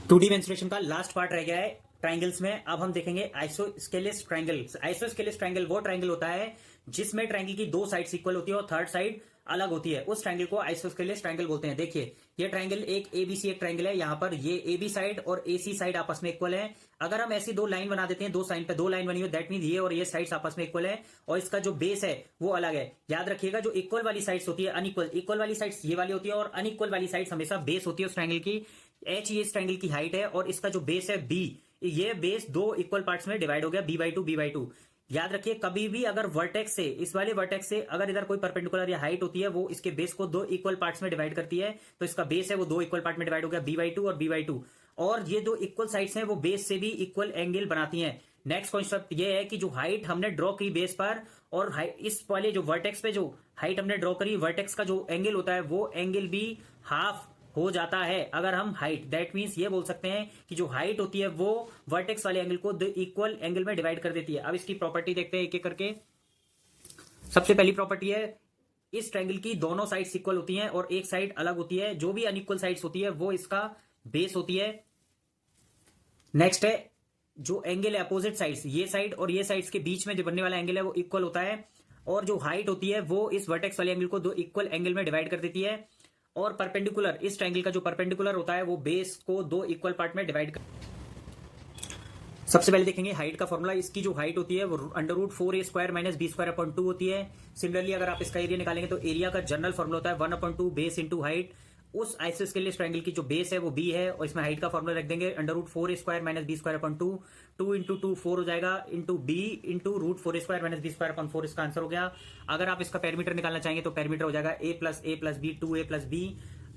2D mensuration का last part रह गया है ट्राइंगल्स में। अब हम देखेंगे आइसोस्केलेस ट्राइंगल। आइसोस्केलेस ट्राइंगल वो ट्राइंगल होता है जिसमें ट्राइंगल की दो साइड इक्वल होती है और थर्ड साइड अलग होती है। उस ट्राइंगल को आइसोस्केलेस ट्राइंगल बोलते हैं। देखिए ये ट्राइंगल एक एबीसी एक ट्राइंगल है। यहाँ पर ये एबी साइड और एसी साइड आपस में इक्वल है। अगर हम ऐसी दो लाइन बना देते हैं, दो साइड पे दो लाइन बनी हुई, दैट मीन ये और ये साइड्स आपस में इक्वल है और इसका जो बेस है वो अलग है। याद रखिएगा जो इक्वल वाली साइड्स होती है अनइक्वल, इक्वल वाली साइड्स ये वाली होती है और अनइक्वल वाली साइड्स हमेशा बेस होती है उस ट्राइंगल की। एच ये इस ट्राइंगल की हाइट है और इसका जो बेस है बी, ये बेस दो इक्वल पार्ट्स में डिवाइड हो गया b/2 याद रखिए कभी भी अगर वर्टेक्स से, इस वाले वर्टेक्स से अगर इधर कोई परपेंडिकुलर या हाइट होती है वो इसके बेस को दो इक्वल पार्ट्स में डिवाइड करती है, तो इसका बेस है वो दो इक्वल पार्ट में डिवाइड हो गया b/2 और b/2। और ये दो इक्वल साइड्स हैं वो बेस से भी इक्वल एंगल बनाती हैं। नेक्स्ट कॉन्सेप्ट ये है कि जो हाइट हमने ड्रॉ की बेस पर और इस वाले जो वर्टेक्स पे जो हाइट हमने ड्रॉ करी, वर्टेक्स का जो एंगल होता है वो एंगल भी हाफ हो जाता है अगर हम हाइट, दैट मीन्स ये बोल सकते हैं कि जो हाइट होती है वो वर्टेक्स वाले एंगल को दो इक्वल एंगल में डिवाइड कर देती है। अब इसकी प्रॉपर्टी देखते हैं एक एक करके। सबसे पहली प्रॉपर्टी है इस ट्रायंगल की दोनों साइड्स इक्वल होती हैं और एक साइड अलग होती है। जो भी अनइक्वल साइड्स होती है वो इसका बेस होती है। नेक्स्ट है जो एंगल है अपोजिट साइड्स, ये साइड और ये साइड्स के बीच में जो बनने वाला एंगल है वो इक्वल होता है और जो हाइट होती है वो इस वर्टेक्स वाले एंगल को दो इक्वल एंगल में डिवाइड कर देती है। और परपेंडिकुलर, इस ट्रायंगल का जो परपेंडिकुलर होता है वो बेस को दो इक्वल पार्ट में डिवाइड कर। सबसे पहले देखेंगे हाइट का फॉर्मूला। इसकी जो हाइट होती है वो √4a² - b² होती है। सिमिलरली अगर आप इसका एरिया निकालेंगे तो एरिया का जनरल फॉर्मूला होता है 1/2 बेस इंटू हाइट। उस आइसोस्केलेस ट्रायंगल की जो बेस है वो b है और इसमें हाइट का फॉर्मूला रख देंगे √4a² - b²/2। 2 इंटू 2 4 हो जाएगा into b into √4a² - b²/4 इसका आंसर हो गया। अगर आप इसका पैरामीटर निकालना चाहेंगे तो पैरामीटर हो जाएगा a+a+b 2a+b।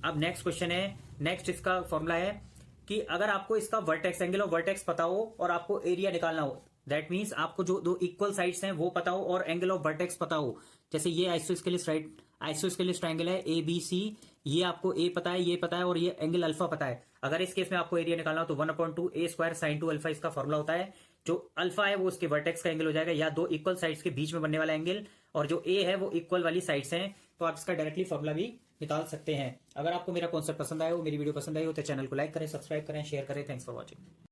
अब नेक्स्ट क्वेश्चन है, नेक्स्ट इसका फॉर्मूला है कि अगर आपको इसका वर्टेक्स एंगल और वर्टेक्स पता हो और आपको एरिया निकालना हो, दैट मीन्स आपको जो दो इक्वल साइड्स हैं वो पता हो और एंगल ऑफ वर्टेक्स पता हो। जैसे ये आइसोस्केलेस ट्रायंगल है ABC, ये आपको A पता है, ये पता है और ये एंगल अल्फा पता है। अगर इस केस में आपको एरिया निकालना हो तो 1/2a² sin 2 अल्फा इसका फॉर्मूला होता है। जो अल्फा है वो उसके वर्टेक्स का एंगल हो जाएगा या दो इक्वल साइड्स के बीच में बनने वाला एंगल, और जो A है वो इक्वल वाली साइड्स हैं। तो आप इसका डायरेक्टली फॉर्मूला भी निकाल सकते हैं। अगर आपको मेरा कॉन्सेप्ट पसंद आया हो, मेरी वीडियो पसंद आई हो तो चैनल को लाइक करें, सब्सक्राइब करें, शेयर करें। Thanks for watching.